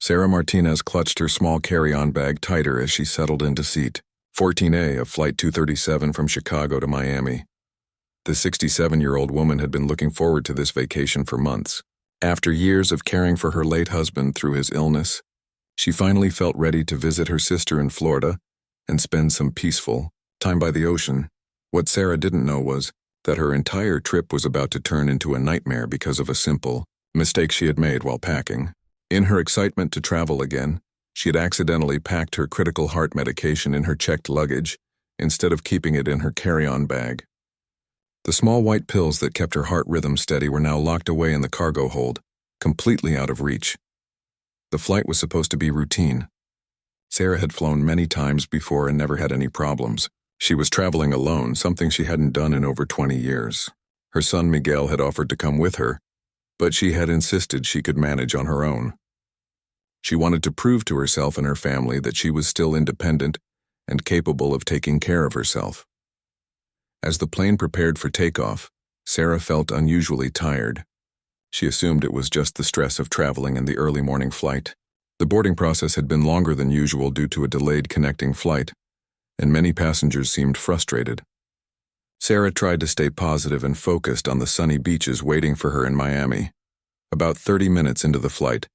Sarah Martinez clutched her small carry-on bag tighter as she settled into seat 14A of Flight 237 from Chicago to Miami. The 67-year-old woman had been looking forward to this vacation for months. After years of caring for her late husband through his illness, she finally felt ready to visit her sister in Florida and spend some peaceful time by the ocean. What Sarah didn't know was that her entire trip was about to turn into a nightmare because of a simple mistake she had made while packing. In her excitement to travel again, she had accidentally packed her critical heart medication in her checked luggage instead of keeping it in her carry-on bag. The small white pills that kept her heart rhythm steady were now locked away in the cargo hold, completely out of reach. The flight was supposed to be routine. Sarah had flown many times before and never had any problems. She was traveling alone, something she hadn't done in over 20 years. Her son Miguel had offered to come with her, but she had insisted she could manage on her own. She wanted to prove to herself and her family that she was still independent and capable of taking care of herself. As the plane prepared for takeoff, Sarah felt unusually tired. She assumed it was just the stress of traveling in the early morning flight. The boarding process had been longer than usual due to a delayed connecting flight, and many passengers seemed frustrated. Sarah tried to stay positive and focused on the sunny beaches waiting for her in Miami. About 30 minutes into the flight,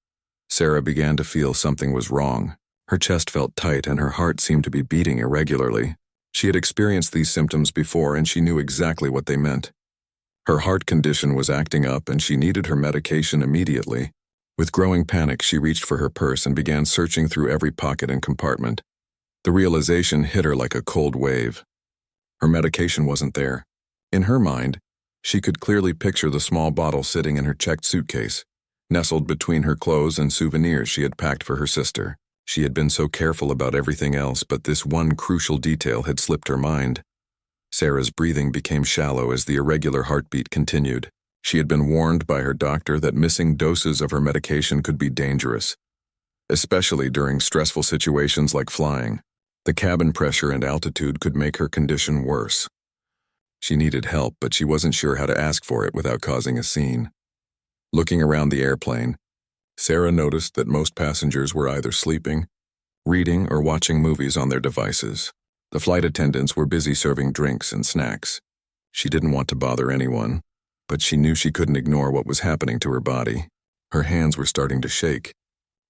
Sarah began to feel something was wrong. Her chest felt tight and her heart seemed to be beating irregularly. She had experienced these symptoms before and she knew exactly what they meant. Her heart condition was acting up and she needed her medication immediately. With growing panic, she reached for her purse and began searching through every pocket and compartment. The realization hit her like a cold wave. Her medication wasn't there. In her mind, she could clearly picture the small bottle sitting in her checked suitcase, nestled between her clothes and souvenirs she had packed for her sister. She had been so careful about everything else, but this one crucial detail had slipped her mind. Sarah's breathing became shallow as the irregular heartbeat continued. She had been warned by her doctor that missing doses of her medication could be dangerous, especially during stressful situations like flying. The cabin pressure and altitude could make her condition worse. She needed help, but she wasn't sure how to ask for it without causing a scene. Looking around the airplane, Sarah noticed that most passengers were either sleeping, reading, or watching movies on their devices. The flight attendants were busy serving drinks and snacks. She didn't want to bother anyone, but she knew she couldn't ignore what was happening to her body. Her hands were starting to shake,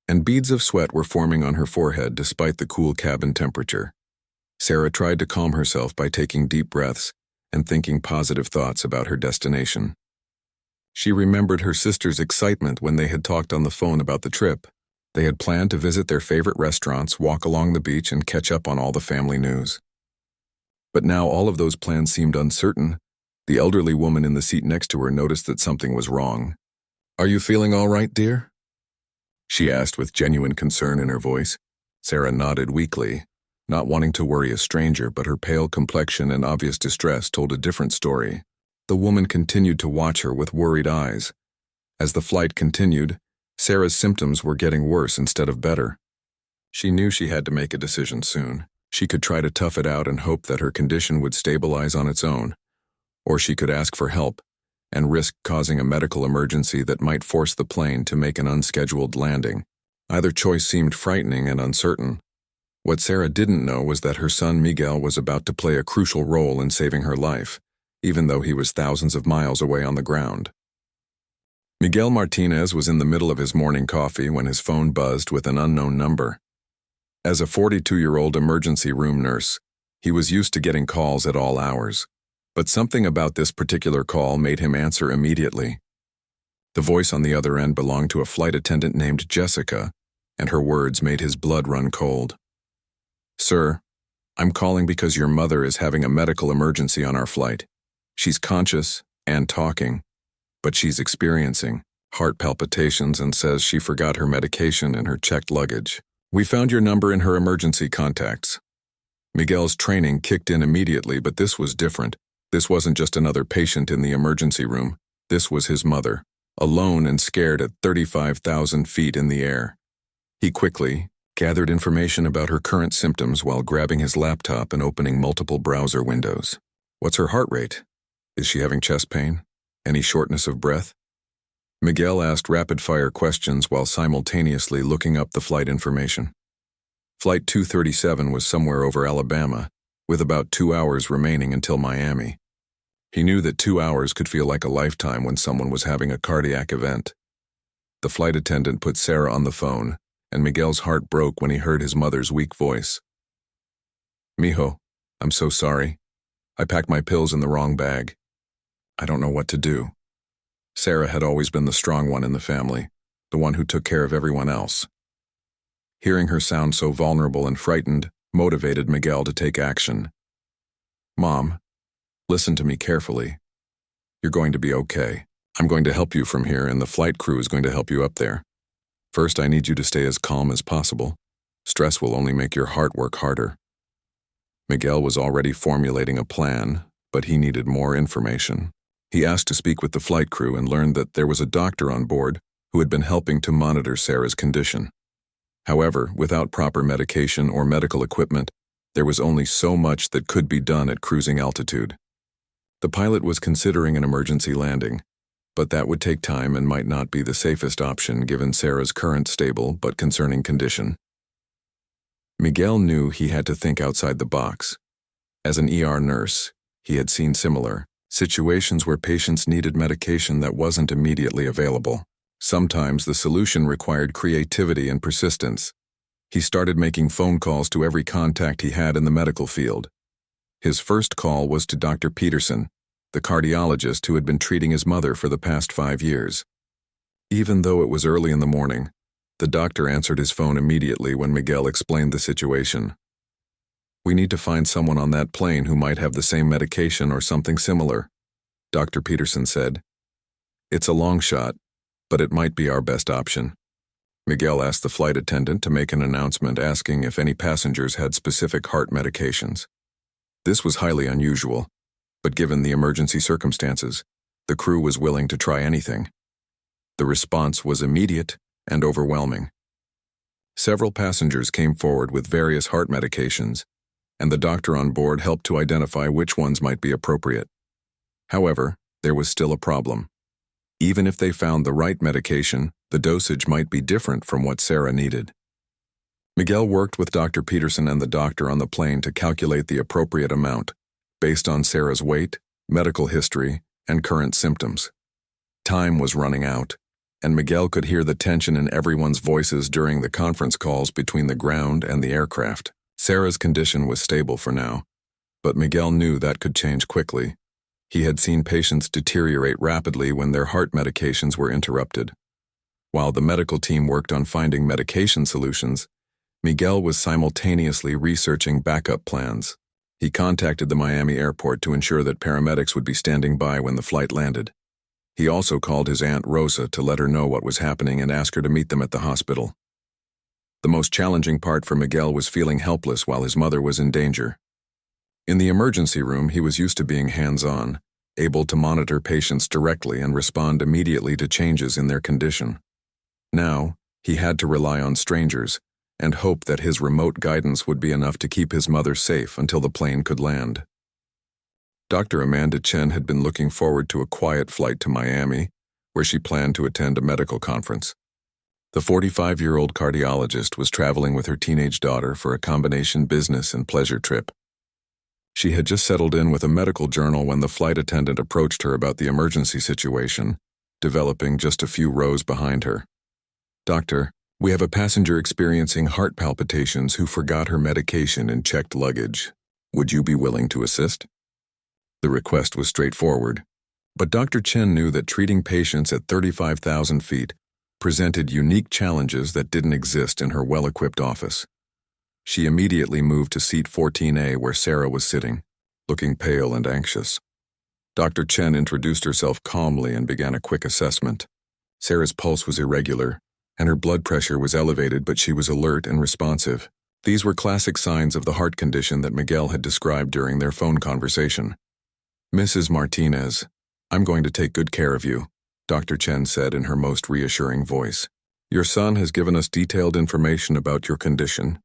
and beads of sweat were forming on her forehead despite the cool cabin temperature. Sarah tried to calm herself by taking deep breaths and thinking positive thoughts about her destination. She remembered her sister's excitement when they had talked on the phone about the trip. They had planned to visit their favorite restaurants, walk along the beach, and catch up on all the family news. But now all of those plans seemed uncertain. The elderly woman in the seat next to her noticed that something was wrong. "Are you feeling all right, dear?" she asked with genuine concern in her voice. Sarah nodded weakly, not wanting to worry a stranger, but her pale complexion and obvious distress told a different story. The woman continued to watch her with worried eyes. As the flight continued, Sarah's symptoms were getting worse instead of better. She knew she had to make a decision soon. She could try to tough it out and hope that her condition would stabilize on its own, or she could ask for help and risk causing a medical emergency that might force the plane to make an unscheduled landing. Either choice seemed frightening and uncertain. What Sarah didn't know was that her son Miguel was about to play a crucial role in saving her life, even though he was thousands of miles away on the ground. Miguel Martinez was in the middle of his morning coffee when his phone buzzed with an unknown number. As a 42-year-old emergency room nurse, he was used to getting calls at all hours, but something about this particular call made him answer immediately. The voice on the other end belonged to a flight attendant named Jessica, and her words made his blood run cold. "Sir, I'm calling because your mother is having a medical emergency on our flight. She's conscious and talking, but she's experiencing heart palpitations and says she forgot her medication in her checked luggage. We found your number in her emergency contacts." Miguel's training kicked in immediately, but this was different. This wasn't just another patient in the emergency room. This was his mother, alone and scared at 35,000 feet in the air. He quickly gathered information about her current symptoms while grabbing his laptop and opening multiple browser windows. What's her heart rate? Is she having chest pain? Any shortness of breath? Miguel asked rapid-fire questions while simultaneously looking up the flight information. Flight 237 was somewhere over Alabama, with about 2 hours remaining until Miami. He knew that 2 hours could feel like a lifetime when someone was having a cardiac event. The flight attendant put Sarah on the phone, and Miguel's heart broke when he heard his mother's weak voice. "Mijo, I'm so sorry. I packed my pills in the wrong bag. I don't know what to do." Sarah had always been the strong one in the family, the one who took care of everyone else. Hearing her sound so vulnerable and frightened motivated Miguel to take action. "Mom, listen to me carefully. You're going to be okay. I'm going to help you from here, and the flight crew is going to help you up there. First, I need you to stay as calm as possible. Stress will only make your heart work harder." Miguel was already formulating a plan, but he needed more information. He asked to speak with the flight crew and learned that there was a doctor on board who had been helping to monitor Sarah's condition. However, without proper medication or medical equipment, there was only so much that could be done at cruising altitude. The pilot was considering an emergency landing, but that would take time and might not be the safest option given Sarah's current stable but concerning condition. Miguel knew he had to think outside the box. As an ER nurse, he had seen similar situations where patients needed medication that wasn't immediately available. Sometimes the solution required creativity and persistence. He started making phone calls to every contact he had in the medical field. His first call was to Dr. Peterson, the cardiologist who had been treating his mother for the past 5 years. Even though it was early in the morning, the doctor answered his phone immediately when Miguel explained the situation. "We need to find someone on that plane who might have the same medication or something similar," Dr. Peterson said. "It's a long shot, but it might be our best option." Miguel asked the flight attendant to make an announcement asking if any passengers had specific heart medications. This was highly unusual, but given the emergency circumstances, the crew was willing to try anything. The response was immediate and overwhelming. Several passengers came forward with various heart medications, and the doctor on board helped to identify which ones might be appropriate. However, there was still a problem. Even if they found the right medication, the dosage might be different from what Sarah needed. Miguel worked with Dr. Peterson and the doctor on the plane to calculate the appropriate amount, based on Sarah's weight, medical history, and current symptoms. Time was running out, and Miguel could hear the tension in everyone's voices during the conference calls between the ground and the aircraft. Sarah's condition was stable for now, but Miguel knew that could change quickly. He had seen patients deteriorate rapidly when their heart medications were interrupted. While the medical team worked on finding medication solutions, Miguel was simultaneously researching backup plans. He contacted the Miami airport to ensure that paramedics would be standing by when the flight landed. He also called his Aunt Rosa to let her know what was happening and ask her to meet them at the hospital. The most challenging part for Miguel was feeling helpless while his mother was in danger. In the emergency room, he was used to being hands-on, able to monitor patients directly and respond immediately to changes in their condition. Now, he had to rely on strangers and hope that his remote guidance would be enough to keep his mother safe until the plane could land. Dr. Amanda Chen had been looking forward to a quiet flight to Miami, where she planned to attend a medical conference. The 45-year-old cardiologist was traveling with her teenage daughter for a combination business and pleasure trip. She had just settled in with a medical journal when the flight attendant approached her about the emergency situation, developing just a few rows behind her. "Doctor, we have a passenger experiencing heart palpitations who forgot her medication in checked luggage. Would you be willing to assist?" The request was straightforward, but Dr. Chen knew that treating patients at 35,000 feet presented unique challenges that didn't exist in her well-equipped office. She immediately moved to seat 14A where Sarah was sitting, looking pale and anxious. Dr. Chen introduced herself calmly and began a quick assessment. Sarah's pulse was irregular, and her blood pressure was elevated, but she was alert and responsive. These were classic signs of the heart condition that Miguel had described during their phone conversation. "Mrs. Martinez, I'm going to take good care of you," Dr. Chen said in her most reassuring voice. "Your son has given us detailed information about your condition,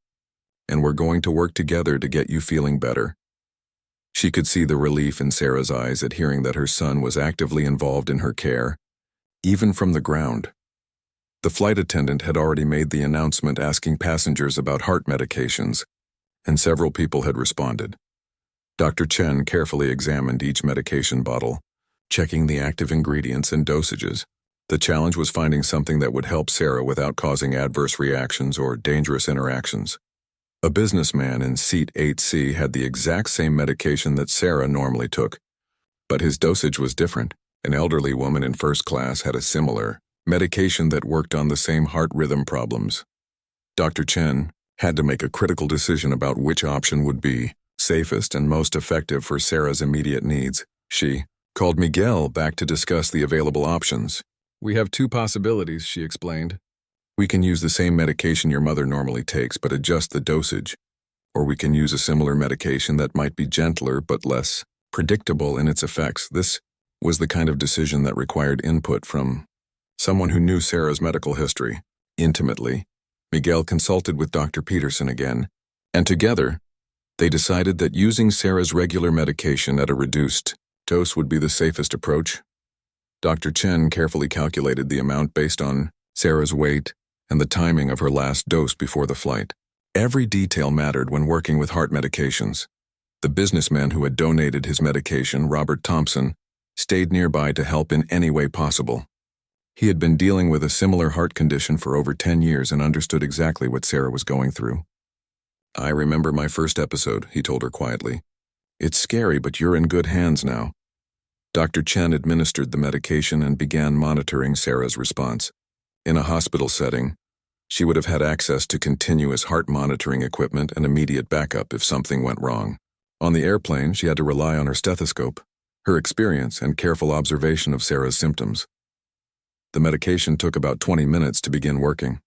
and we're going to work together to get you feeling better." She could see the relief in Sarah's eyes at hearing that her son was actively involved in her care, even from the ground. The flight attendant had already made the announcement asking passengers about heart medications, and several people had responded. Dr. Chen carefully examined each medication bottle, checking the active ingredients and dosages. The challenge was finding something that would help Sarah without causing adverse reactions or dangerous interactions. A businessman in seat 8C had the exact same medication that Sarah normally took, but his dosage was different. An elderly woman in first class had a similar medication that worked on the same heart rhythm problems. Dr. Chen had to make a critical decision about which option would be safest and most effective for Sarah's immediate needs. She called Miguel back to discuss the available options. "We have two possibilities," she explained. "We can use the same medication your mother normally takes but adjust the dosage, or we can use a similar medication that might be gentler but less predictable in its effects." This was the kind of decision that required input from someone who knew Sarah's medical history intimately. Miguel consulted with Dr. Peterson again, and together, they decided that using Sarah's regular medication at a reduced dose would be the safest approach. Dr. Chen carefully calculated the amount based on Sarah's weight and the timing of her last dose before the flight. Every detail mattered when working with heart medications. The businessman who had donated his medication, Robert Thompson, stayed nearby to help in any way possible. He had been dealing with a similar heart condition for over 10 years and understood exactly what Sarah was going through. "I remember my first episode," he told her quietly. "It's scary, but you're in good hands now." Dr. Chen administered the medication and began monitoring Sarah's response. In a hospital setting, she would have had access to continuous heart monitoring equipment and immediate backup if something went wrong. On the airplane, she had to rely on her stethoscope, her experience, and careful observation of Sarah's symptoms. The medication took about 20 minutes to begin working.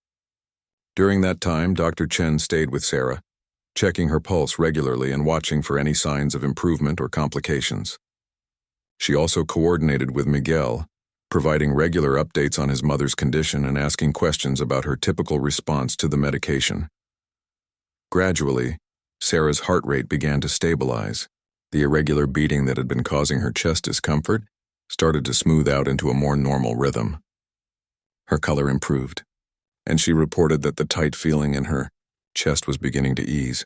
During that time, Dr. Chen stayed with Sarah, checking her pulse regularly and watching for any signs of improvement or complications. She also coordinated with Miguel, providing regular updates on his mother's condition and asking questions about her typical response to the medication. Gradually, Sarah's heart rate began to stabilize. The irregular beating that had been causing her chest discomfort started to smooth out into a more normal rhythm. Her color improved, and she reported that the tight feeling in her chest was beginning to ease.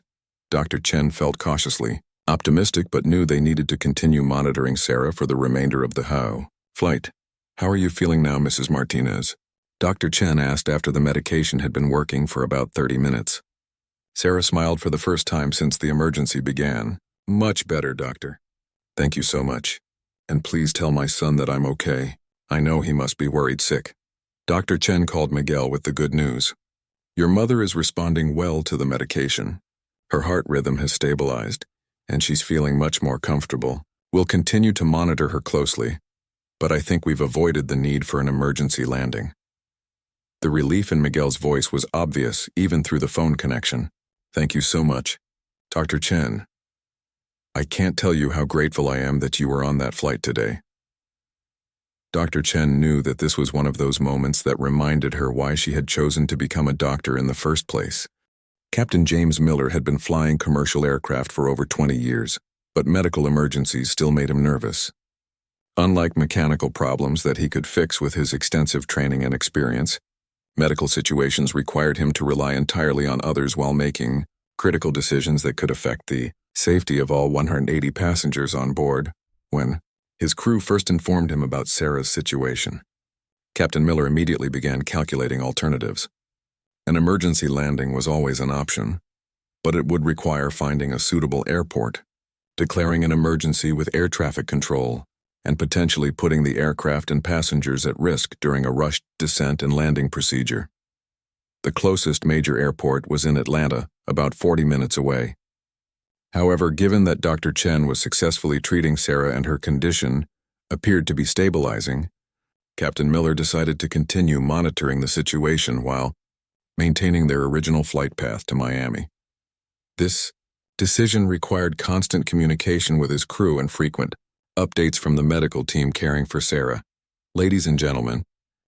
Dr. Chen felt cautiously optimistic but knew they needed to continue monitoring Sarah for the remainder of the flight. "How are you feeling now, Mrs. Martinez?" Dr. Chen asked after the medication had been working for about 30 minutes. Sarah smiled for the first time since the emergency began. "Much better, doctor. Thank you so much. And please tell my son that I'm okay. I know he must be worried sick." Dr. Chen called Miguel with the good news. "Your mother is responding well to the medication. Her heart rhythm has stabilized, and she's feeling much more comfortable. We'll continue to monitor her closely, but I think we've avoided the need for an emergency landing." The relief in Miguel's voice was obvious even through the phone connection. "Thank you so much, Dr. Chen. I can't tell you how grateful I am that you were on that flight today." Dr. Chen knew that this was one of those moments that reminded her why she had chosen to become a doctor in the first place. Captain James Miller had been flying commercial aircraft for over 20 years, but medical emergencies still made him nervous. Unlike mechanical problems that he could fix with his extensive training and experience, medical situations required him to rely entirely on others while making critical decisions that could affect the safety of all 180 passengers on board. When his crew first informed him about Sarah's situation, Captain Miller immediately began calculating alternatives. An emergency landing was always an option, but it would require finding a suitable airport, declaring an emergency with air traffic control, and potentially putting the aircraft and passengers at risk during a rushed descent and landing procedure. The closest major airport was in Atlanta, about 40 minutes away. However, given that Dr. Chen was successfully treating Sarah and her condition appeared to be stabilizing, Captain Miller decided to continue monitoring the situation while maintaining their original flight path to Miami. This decision required constant communication with his crew and frequent updates from the medical team caring for Sarah. "Ladies and gentlemen,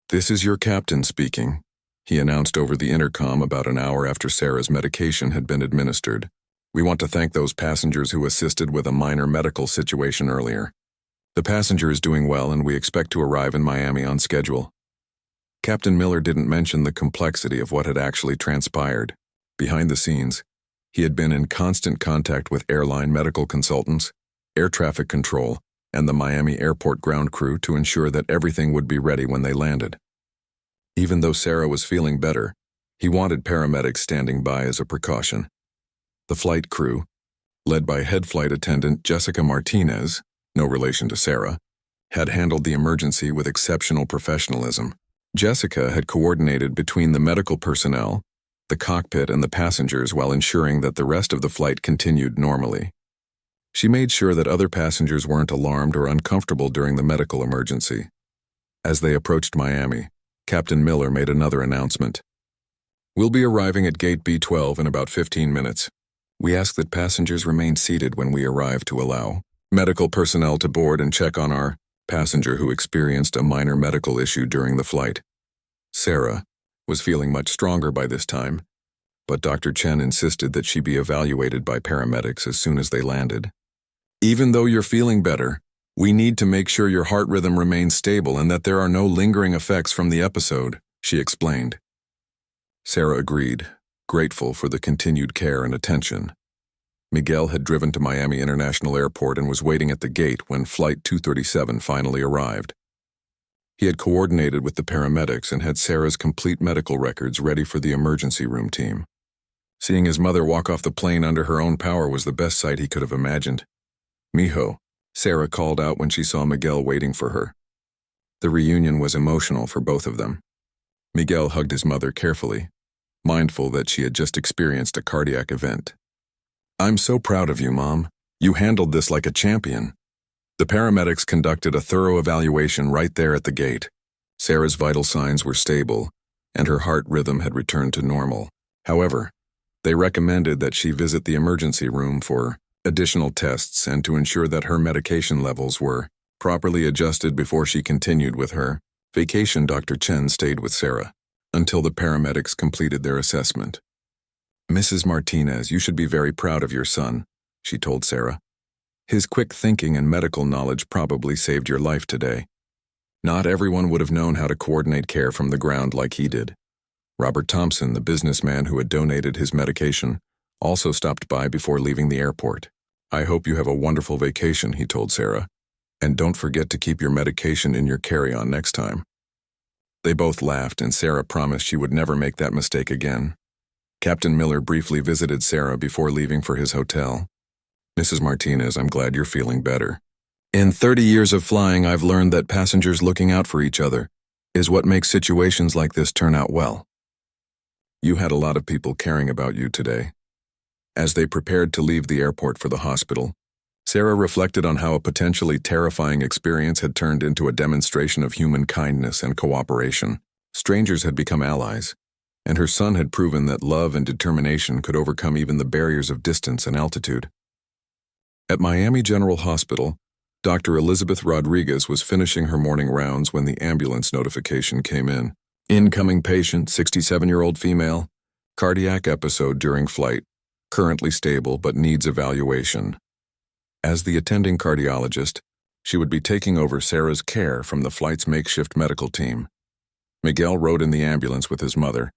this is your captain speaking," he announced over the intercom about an hour after Sarah's medication had been administered. "We want to thank those passengers who assisted with a minor medical situation earlier. The passenger is doing well and we expect to arrive in Miami on schedule. Captain Miller didn't mention the complexity of what had actually transpired. Behind the scenes, he had been in constant contact with airline medical consultants, air traffic control, and the Miami airport ground crew to ensure that everything would be ready when they landed. Even though Sarah was feeling better, he wanted paramedics standing by as a precaution. The flight crew, led by head flight attendant Jessica Martinez, no relation to Sarah, had handled the emergency with exceptional professionalism. Jessica had coordinated between the medical personnel, the cockpit, and the passengers while ensuring that the rest of the flight continued normally. She made sure that other passengers weren't alarmed or uncomfortable during the medical emergency. As they approached Miami, Captain Miller made another announcement. "We'll be arriving at Gate B12 in about 15 minutes. We ask that passengers remain seated when we arrive to allow medical personnel to board and check on our passenger who experienced a minor medical issue during the flight." Sarah was feeling much stronger by this time, but Dr. Chen insisted that she be evaluated by paramedics as soon as they landed. "Even though you're feeling better, we need to make sure your heart rhythm remains stable and that there are no lingering effects from the episode," she explained. Sarah agreed, grateful for the continued care and attention. Miguel had driven to Miami International Airport and was waiting at the gate when Flight 237 finally arrived. He had coordinated with the paramedics and had Sarah's complete medical records ready for the emergency room team. Seeing his mother walk off the plane under her own power was the best sight he could have imagined. "Mijo," Sarah called out when she saw Miguel waiting for her. The reunion was emotional for both of them. Miguel hugged his mother carefully, mindful that she had just experienced a cardiac event. "I'm so proud of you, Mom. You handled this like a champion." The paramedics conducted a thorough evaluation right there at the gate. Sarah's vital signs were stable, and her heart rhythm had returned to normal. However, they recommended that she visit the emergency room for additional tests and to ensure that her medication levels were properly adjusted before she continued with her vacation. Dr. Chen stayed with Sarah until the paramedics completed their assessment. "Mrs. Martinez, you should be very proud of your son," she told Sarah. "His quick thinking and medical knowledge probably saved your life today. Not everyone would have known how to coordinate care from the ground like he did." Robert Thompson, the businessman who had donated his medication, also stopped by before leaving the airport. "I hope you have a wonderful vacation," he told Sarah. "And don't forget to keep your medication in your carry-on next time." They both laughed, and Sarah promised she would never make that mistake again. Captain Miller briefly visited Sarah before leaving for his hotel. "Mrs. Martinez, I'm glad you're feeling better. In 30 years of flying, I've learned that passengers looking out for each other is what makes situations like this turn out well. You had a lot of people caring about you today." As they prepared to leave the airport for the hospital, Sarah reflected on how a potentially terrifying experience had turned into a demonstration of human kindness and cooperation. Strangers had become allies, and her son had proven that love and determination could overcome even the barriers of distance and altitude. At Miami General Hospital, Dr. Elizabeth Rodriguez was finishing her morning rounds when the ambulance notification came in. "Incoming patient, 67-year-old female, cardiac episode during flight, currently stable but needs evaluation." As the attending cardiologist, she would be taking over Sarah's care from the flight's makeshift medical team. Miguel rode in the ambulance with his mother,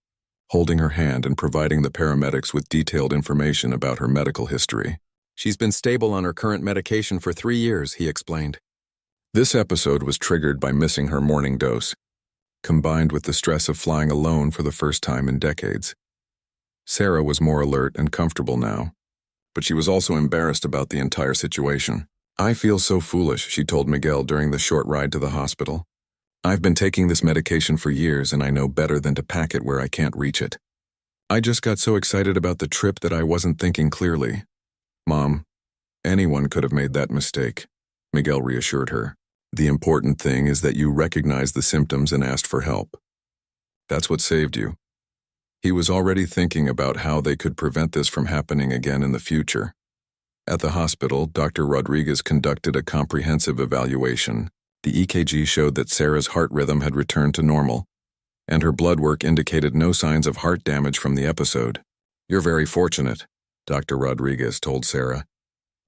holding her hand and providing the paramedics with detailed information about her medical history. "She's been stable on her current medication for 3 years," he explained. This episode was triggered by missing her morning dose, combined with the stress of flying alone for the first time in decades. Sarah was more alert and comfortable now, but she was also embarrassed about the entire situation. "I feel so foolish," she told Miguel during the short ride to the hospital. "I've been taking this medication for years and I know better than to pack it where I can't reach it. I just got so excited about the trip that I wasn't thinking clearly." "Mom, anyone could have made that mistake," Miguel reassured her. "The important thing is that you recognized the symptoms and asked for help. That's what saved you." He was already thinking about how they could prevent this from happening again in the future. At the hospital, Dr. Rodriguez conducted a comprehensive evaluation. The EKG showed that Sarah's heart rhythm had returned to normal, and her blood work indicated no signs of heart damage from the episode. "You're very fortunate," Dr. Rodriguez told Sarah.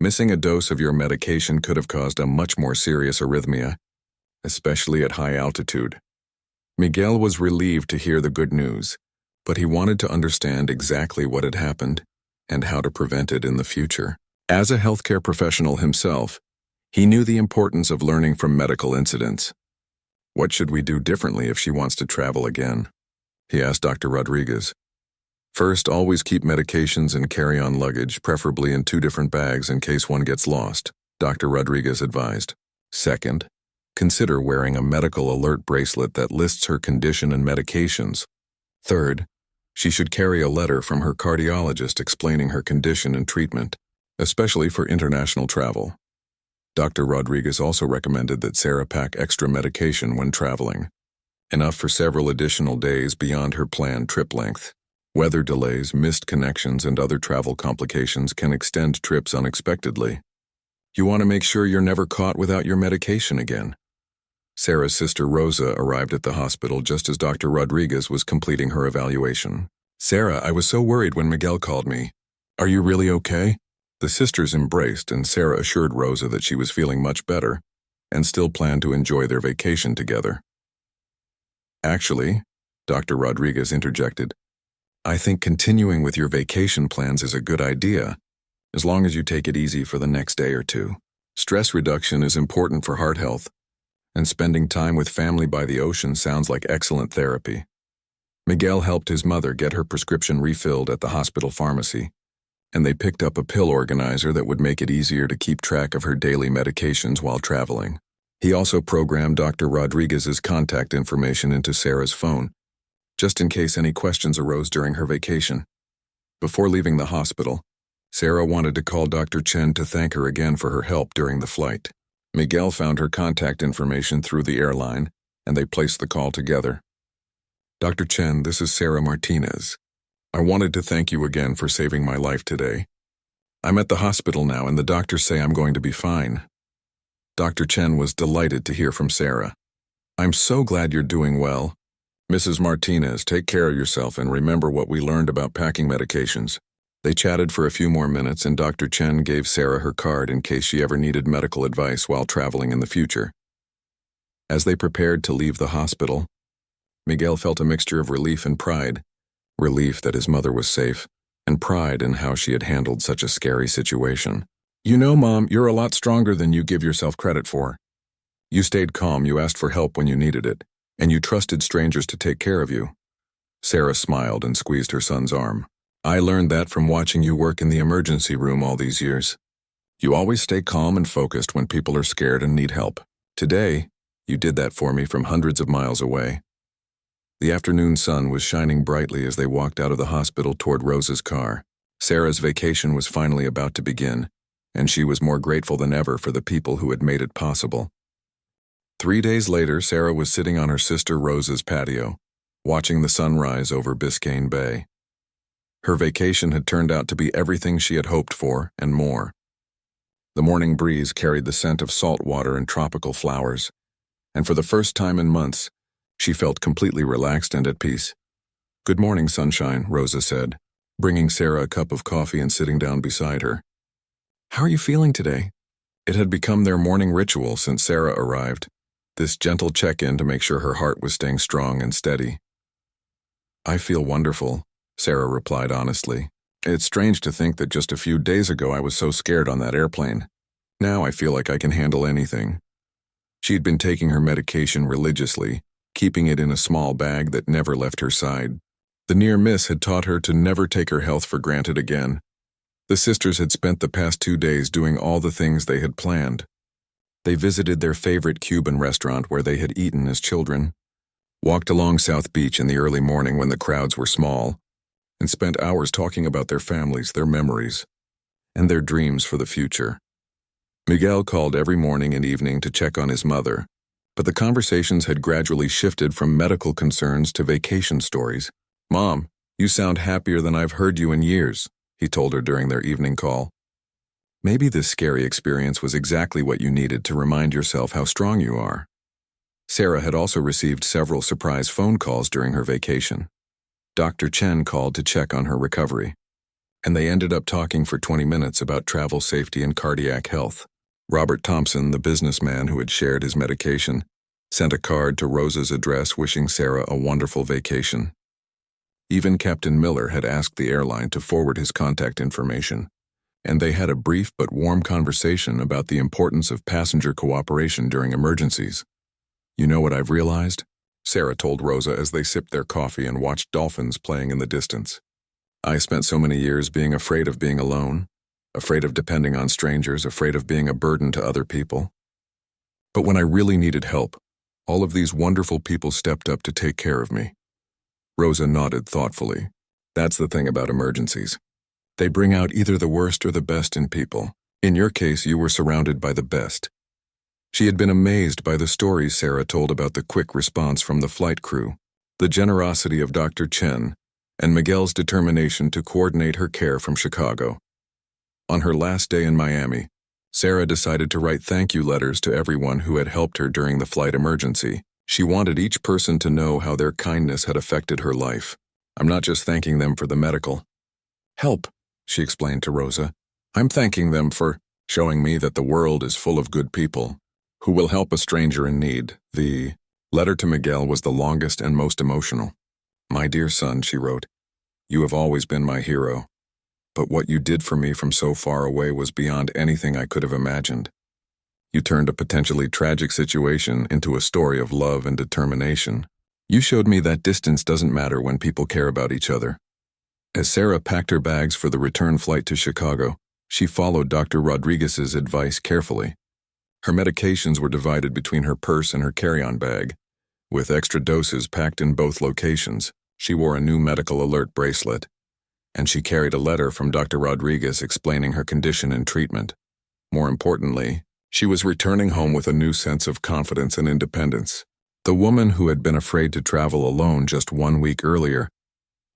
Missing a dose of your medication could have caused a much more serious arrhythmia, especially at high altitude. Miguel was relieved to hear the good news, but he wanted to understand exactly what had happened and how to prevent it in the future. As a healthcare professional himself, he knew the importance of learning from medical incidents. What should we do differently if she wants to travel again? He asked Dr. Rodriguez. First, always keep medications in carry-on luggage, preferably in 2 different bags in case one gets lost, Dr. Rodriguez advised. Second, consider wearing a medical alert bracelet that lists her condition and medications. Third, she should carry a letter from her cardiologist explaining her condition and treatment, especially for international travel. Dr. Rodriguez also recommended that Sarah pack extra medication when traveling, enough for several additional days beyond her planned trip length. Weather delays, missed connections, and other travel complications can extend trips unexpectedly. You want to make sure you're never caught without your medication again. Sarah's sister Rosa arrived at the hospital just as Dr. Rodriguez was completing her evaluation. "Sarah, I was so worried when Miguel called me. Are you really okay?" The sisters embraced, and Sarah assured Rosa that she was feeling much better and still planned to enjoy their vacation together. "Actually," Dr. Rodriguez interjected, "I think continuing with your vacation plans is a good idea, as long as you take it easy for the next day or two. Stress reduction is important for heart health, and spending time with family by the ocean sounds like excellent therapy." Miguel helped his mother get her prescription refilled at the hospital pharmacy, and they picked up a pill organizer that would make it easier to keep track of her daily medications while traveling. He also programmed Dr. Rodriguez's contact information into Sarah's phone, just in case any questions arose during her vacation. Before leaving the hospital, Sarah wanted to call Dr. Chen to thank her again for her help during the flight. Miguel found her contact information through the airline, and they placed the call together. "Dr. Chen, this is Sarah Martinez. I wanted to thank you again for saving my life today. I'm at the hospital now, and the doctors say I'm going to be fine." Dr. Chen was delighted to hear from Sarah. "I'm so glad you're doing well. Mrs. Martinez, take care of yourself and remember what we learned about packing medications." They chatted for a few more minutes, and Dr. Chen gave Sarah her card in case she ever needed medical advice while traveling in the future. As they prepared to leave the hospital, Miguel felt a mixture of relief and pride. Relief that his mother was safe, and pride in how she had handled such a scary situation. "You know, Mom, you're a lot stronger than you give yourself credit for. You stayed calm, you asked for help when you needed it, and you trusted strangers to take care of you." Sarah smiled and squeezed her son's arm. "I learned that from watching you work in the emergency room all these years. You always stay calm and focused when people are scared and need help. Today, you did that for me from hundreds of miles away." The afternoon sun was shining brightly as they walked out of the hospital toward Rosa's car. Sarah's vacation was finally about to begin, and she was more grateful than ever for the people who had made it possible. 3 days later, Sarah was sitting on her sister Rosa's patio, watching the sunrise over Biscayne Bay. Her vacation had turned out to be everything she had hoped for and more. The morning breeze carried the scent of salt water and tropical flowers, and for the first time in months, she felt completely relaxed and at peace. "Good morning, sunshine," Rosa said, bringing Sarah a cup of coffee and sitting down beside her. "How are you feeling today?" It had become their morning ritual since Sarah arrived, this gentle check-in to make sure her heart was staying strong and steady. "I feel wonderful," Sarah replied honestly. "It's strange to think that just a few days ago I was so scared on that airplane. Now I feel like I can handle anything." She'd been taking her medication religiously, keeping it in a small bag that never left her side. The near miss had taught her to never take her health for granted again. The sisters had spent the past 2 days doing all the things they had planned. They visited their favorite Cuban restaurant where they had eaten as children, walked along South Beach in the early morning when the crowds were small, and spent hours talking about their families, their memories, and their dreams for the future. Miguel called every morning and evening to check on his mother, but the conversations had gradually shifted from medical concerns to vacation stories. "Mom, you sound happier than I've heard you in years," he told her during their evening call. Maybe this scary experience was exactly what you needed to remind yourself how strong you are. Sarah had also received several surprise phone calls during her vacation. Dr. Chen called to check on her recovery. and they ended up talking for 20 minutes about travel safety and cardiac health. Robert Thompson, the businessman who had shared his medication, sent a card to Rosa's address wishing Sarah a wonderful vacation. Even Captain Miller had asked the airline to forward his contact information, and they had a brief but warm conversation about the importance of passenger cooperation during emergencies. "You know what I've realized?" Sarah told Rosa as they sipped their coffee and watched dolphins playing in the distance. "I spent so many years being afraid of being alone, afraid of depending on strangers, afraid of being a burden to other people. But when I really needed help, all of these wonderful people stepped up to take care of me." Rosa nodded thoughtfully. "That's the thing about emergencies. They bring out either the worst or the best in people. In your case, you were surrounded by the best." She had been amazed by the stories Sarah told about the quick response from the flight crew, the generosity of Dr. Chen, and Miguel's determination to coordinate her care from Chicago. On her last day in Miami, Sarah decided to write thank you letters to everyone who had helped her during the flight emergency. She wanted each person to know how their kindness had affected her life. "I'm not just thanking them for the medical help," she explained to Rosa. "I'm thanking them for showing me that the world is full of good people who will help a stranger in need." The letter to Miguel was the longest and most emotional. "My dear son," she wrote, "you have always been my hero. But what you did for me from so far away was beyond anything I could have imagined. You turned a potentially tragic situation into a story of love and determination. You showed me that distance doesn't matter when people care about each other." As Sarah packed her bags for the return flight to Chicago, she followed Dr. Rodriguez's advice carefully. Her medications were divided between her purse and her carry-on bag, with extra doses packed in both locations. She wore a new medical alert bracelet, and she carried a letter from Dr. Rodriguez explaining her condition and treatment. More importantly, she was returning home with a new sense of confidence and independence. The woman who had been afraid to travel alone just 1 week earlier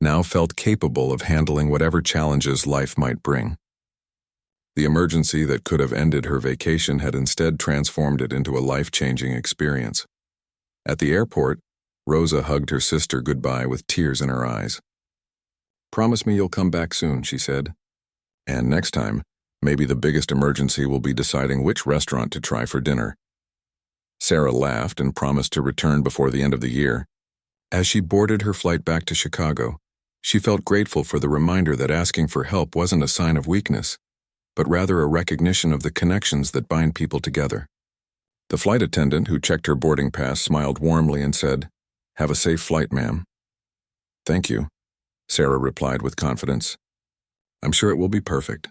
now felt capable of handling whatever challenges life might bring. The emergency that could have ended her vacation had instead transformed it into a life-changing experience. At the airport, Rosa hugged her sister goodbye with tears in her eyes. "Promise me you'll come back soon," she said. "And next time, maybe the biggest emergency will be deciding which restaurant to try for dinner." Sarah laughed and promised to return before the end of the year. As she boarded her flight back to Chicago, she felt grateful for the reminder that asking for help wasn't a sign of weakness, but rather a recognition of the connections that bind people together. The flight attendant who checked her boarding pass smiled warmly and said, "Have a safe flight, ma'am." "Thank you," Sarah replied with confidence. "I'm sure it will be perfect."